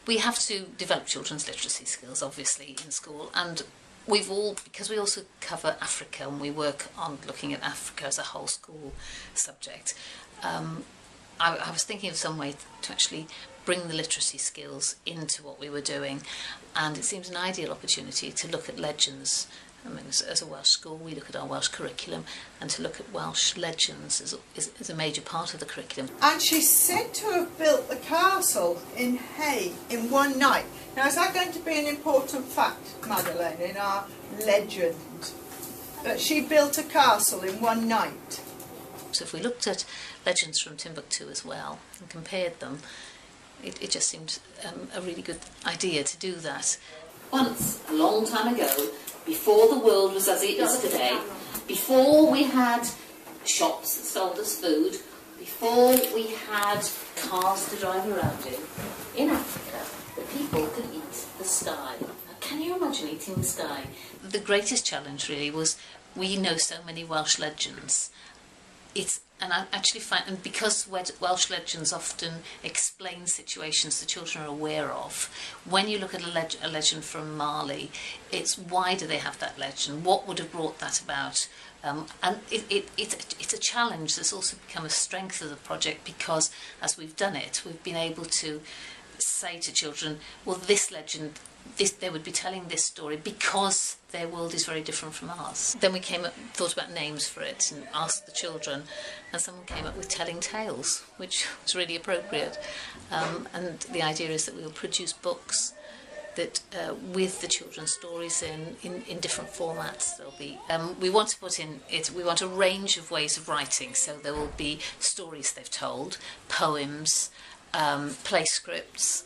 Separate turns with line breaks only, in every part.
We have to develop children's literacy skills, obviously, in school, and because we also cover Africa and we work on looking at Africa as a whole school subject, I was thinking of some way to actually bring the literacy skills into what we were doing, and it seems an ideal opportunity to look at legends. I mean, as a Welsh school, we look at our Welsh curriculum, and to look at Welsh legends is a major part of the curriculum.
And she's said to have built the castle in Hay in one night. Now, is that going to be an important fact, Madeleine, in our legend? That she built a castle in one night?
So if we looked at legends from Timbuktu as well and compared them, it just seemed a really good idea to do that.
Once, a long time ago, before the world was as it is today, before we had shops that sold us food, before we had cars to drive around in Africa, the people could eat the sky. Now, can you imagine eating the sky?
The greatest challenge really was we know so many Welsh legends. And I actually find, and because Welsh legends often explain situations the children are aware of, when you look at a legend from Mali, it's why do they have that legend? What would have brought that about? And it's a challenge that's also become a strength of the project, because as we've done it, we've been able to say to children, well, this legend, they would be telling this story because their world is very different from ours. Then we thought about names for it and asked the children, and someone came up with Telling Tales, which was really appropriate. And the idea is that we will produce books that with the children's stories in different formats. There'll be we want to put in it. We want a range of ways of writing. So there will be stories they've told, poems, play scripts.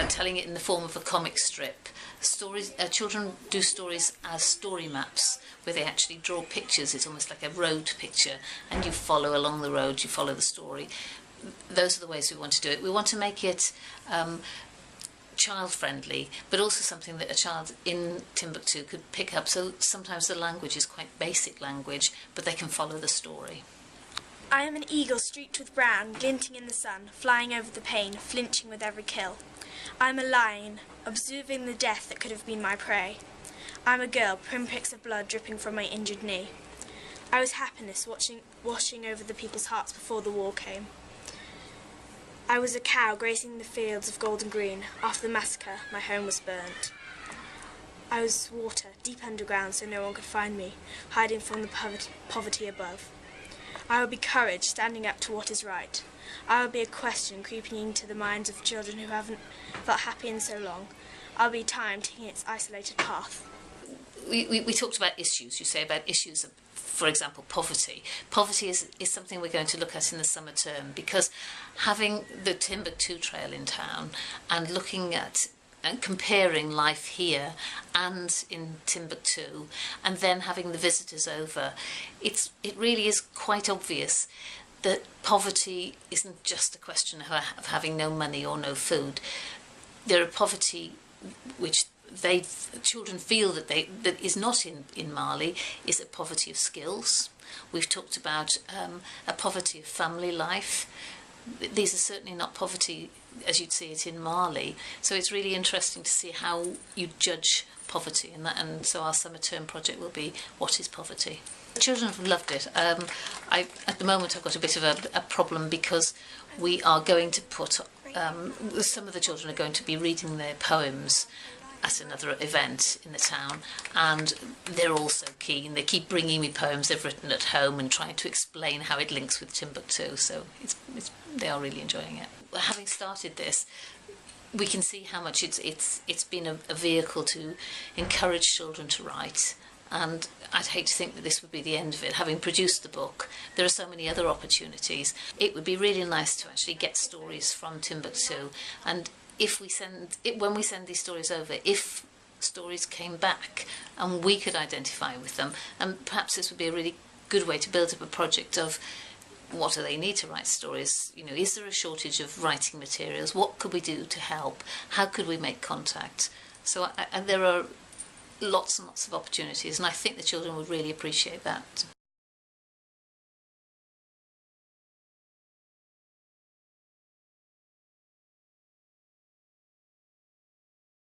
Telling it in the form of a comic strip. Stories. Children do stories as story maps, where they actually draw pictures. It's almost like a road picture, and you follow along the road, you follow the story. Those are the ways we want to do it. We want to make it child-friendly, but also something that a child in Timbuktu could pick up. So sometimes the language is quite basic language, but they can follow the story.
I am an eagle streaked with brown, glinting in the sun, flying over the pane, flinching with every kill. I am a lion, observing the death that could have been my prey. I am a girl, pinpricks of blood dripping from my injured knee. I was happiness washing over the people's hearts before the war came. I was a cow grazing the fields of golden green. After the massacre, my home was burnt. I was water, deep underground so no one could find me, hiding from the poverty above. I will be courage, standing up to what is right. I will be a question creeping into the minds of children who haven't felt happy in so long. I'll be time taking its isolated path.
We talked about issues. You say about issues of, for example, poverty. Poverty is something we're going to look at in the summer term, because having the Timbuktu Trail in town and looking at and comparing life here and in Timbuktu, and then having the visitors over, it really is quite obvious that poverty isn't just a question of having no money or no food. There are poverty which children feel that is not in Mali, is a poverty of skills. We've talked about a poverty of family life. These are certainly not poverty as you'd see it in Mali. So it's really interesting to see how you judge poverty, and so our summer term project will be what is poverty. The children have loved it. At the moment I've got a bit of a problem, because we are going to put some of the children are going to be reading their poems at another event in the town, and they're also keen. They keep bringing me poems they've written at home and trying to explain how it links with Timbuktu, so they are really enjoying it. Having started this, we can see how much it's been a vehicle to encourage children to write, and I'd hate to think that this would be the end of it. Having produced the book, there are so many other opportunities. It would be really nice to actually get stories from Timbuktu, and when we send these stories over, if stories came back and we could identify with them, and perhaps this would be a really good way to build up a project of what do they need to write stories? Is there a shortage of writing materials? What could we do to help? How could we make contact? So there are lots and lots of opportunities, and I think the children would really appreciate that.